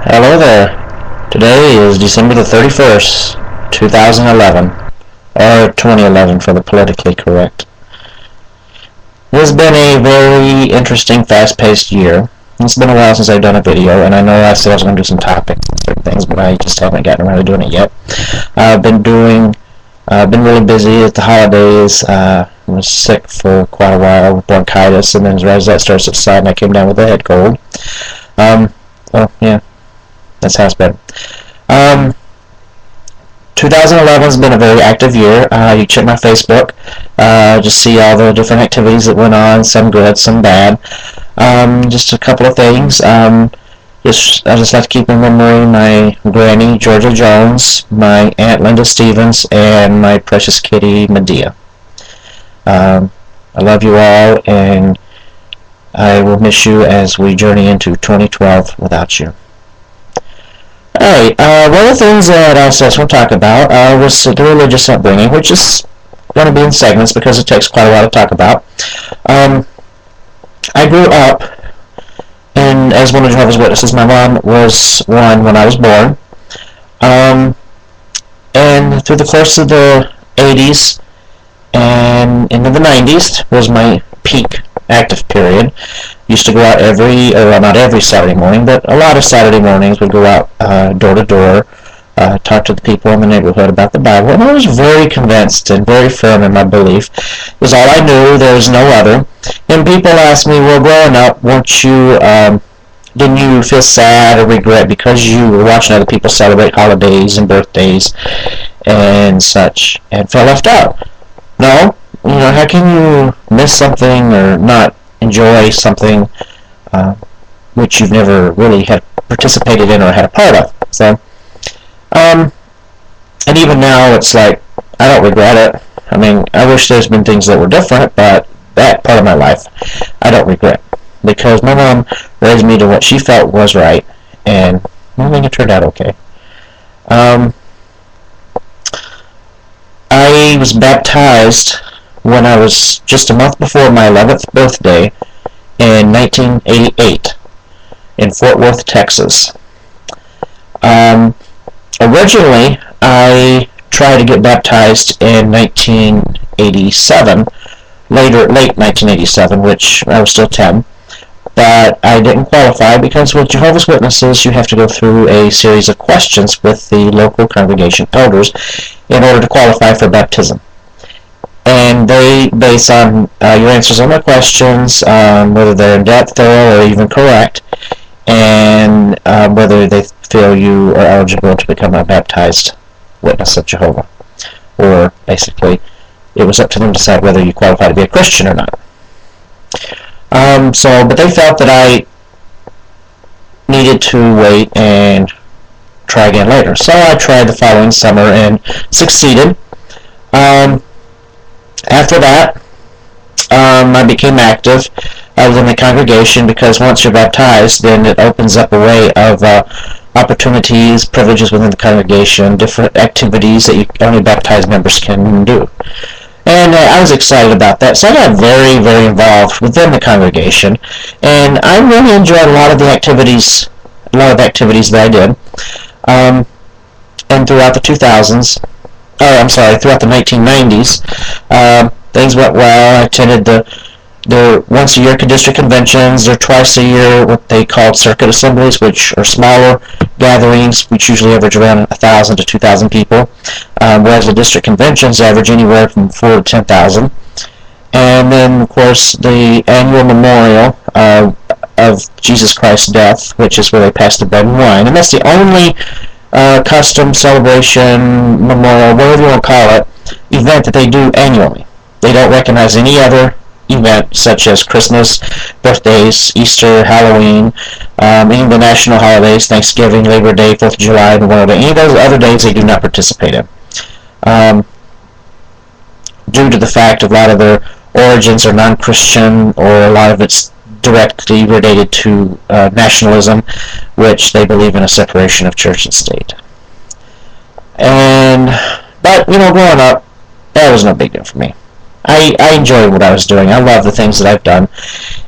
Hello there. Today is December the 31st, 2011, or 2011 for the politically correct. It has been a very interesting, fast-paced year. It's been a while since I've done a video, and I know I said I was going to do some topics and certain things, but I just haven't gotten around to doing it yet. I've been really busy at the holidays. I was sick for quite a while with bronchitis, and then as that started to subside, I came down with a head cold. Yeah. That's how it's been. 2011 has been a very active year. You check my Facebook, just see all the different activities that went on, some good, some bad. Just a couple of things. I just like to keep in memory my granny, Georgia Jones, my Aunt Linda Stevens, and my precious kitty, Medea. I love you all, and I will miss you as we journey into 2012 without you. Alright, one of the things that I also want to talk about was the religious upbringing, which is going to be in segments because it takes quite a while to talk about. I grew up as one of Jehovah's Witnesses. My mom was one when I was born. And through the course of the 80s and into the 90s was my peak active period. Used to go out not every Saturday morning, but a lot of Saturday mornings would go out door to door, talk to the people in the neighborhood about the Bible, and I was very convinced and very firm in my belief. It was all I knew. There was no other. And people asked me, well, growing up, didn't you feel sad or regret because you were watching other people celebrate holidays and birthdays and such and felt left out? No. How can you miss something or not enjoy something which you've never really had participated in or had a part of? So, and even now, it's like, I don't regret it. I mean, I wish there's been things that were different, but that part of my life, I don't regret. Because my mom raised me to what she felt was right, and I think it turned out okay. I was baptized when I was just a month before my 11th birthday in 1988 in Fort Worth, Texas. Originally, I tried to get baptized in 1987, late 1987, which I was still 10, but I didn't qualify because with Jehovah's Witnesses, you have to go through a series of questions with the local congregation elders in order to qualify for baptism. And they base on your answers on their questions, whether they're in-depth, thorough, or even correct, and whether they feel you are eligible to become a baptized witness of Jehovah. Or, basically, it was up to them to decide whether you qualify to be a Christian or not. But they felt that I needed to wait and try again later. So I tried the following summer and succeeded. After that, I became active within the congregation because once you're baptized, then it opens up a way of opportunities, privileges within the congregation, different activities that only baptized members can do. And I was excited about that, so I got very, very involved within the congregation, and I really enjoyed a lot of activities that I did. And throughout the 2000s, throughout the 1990s, things went well. I attended the once-a-year district conventions, or twice-a-year what they called circuit assemblies, which are smaller gatherings, which usually average around 1,000 to 2,000 people, whereas the district conventions average anywhere from 4,000 to 10,000. And then, of course, the annual memorial of Jesus Christ's death, which is where they pass the bread and wine. And that's the only custom, celebration, memorial, whatever you want to call it, event that they do annually. They don't recognize any other event such as Christmas, birthdays, Easter, Halloween, any of the national holidays, Thanksgiving, Labor Day, 4th of July, Memorial Day, any of those other days they do not participate in. Due to the fact a lot of their origins are non-Christian, or a lot of it's directly related to nationalism, which they believe in a separation of church and state. But growing up, that was no big deal for me. I enjoyed what I was doing. I love the things that I've done.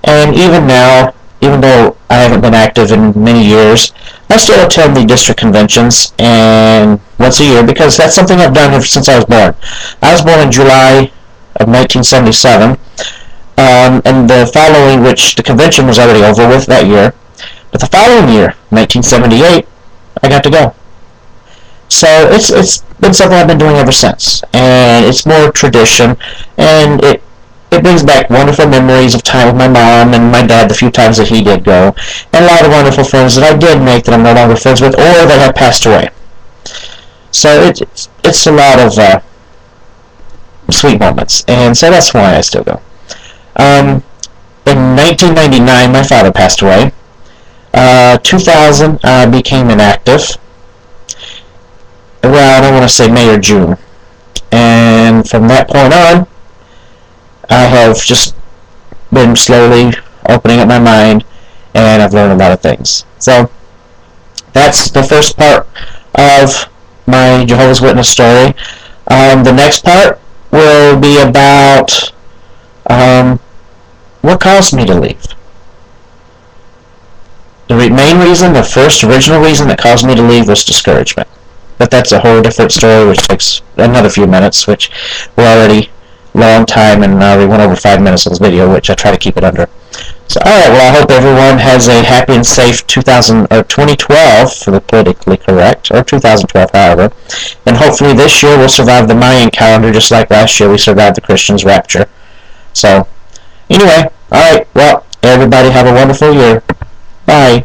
And even now, even though I haven't been active in many years, I still attend the district conventions and once a year because that's something I've done since I was born. I was born in July of 1977, and the following, which the convention was already over with that year, but the following year, 1978, I got to go. So it's been something I've been doing ever since, and it's more tradition, and it brings back wonderful memories of time with my mom and my dad the few times that he did go, and a lot of wonderful friends that I did make that I'm no longer friends with or that have passed away. So it's a lot of sweet moments, and so that's why I still go. In 1999, my father passed away. 2000, I became inactive. Well, I don't want to say May or June. And from that point on, I have just been slowly opening up my mind, and I've learned a lot of things. So that's the first part of my Jehovah's Witness story. The next part will be about what caused me to leave. The main reason, the first original reason that caused me to leave was discouragement. But that's a whole different story, which takes another few minutes, which we're already long time, and we went over 5 minutes of this video, which I try to keep it under. So, alright, well, I hope everyone has a happy and safe 2012, for the politically correct, or 2012, however. And hopefully this year we'll survive the Mayan calendar, just like last year we survived the Christians' rapture. So, anyway, alright, well, everybody have a wonderful year. Bye.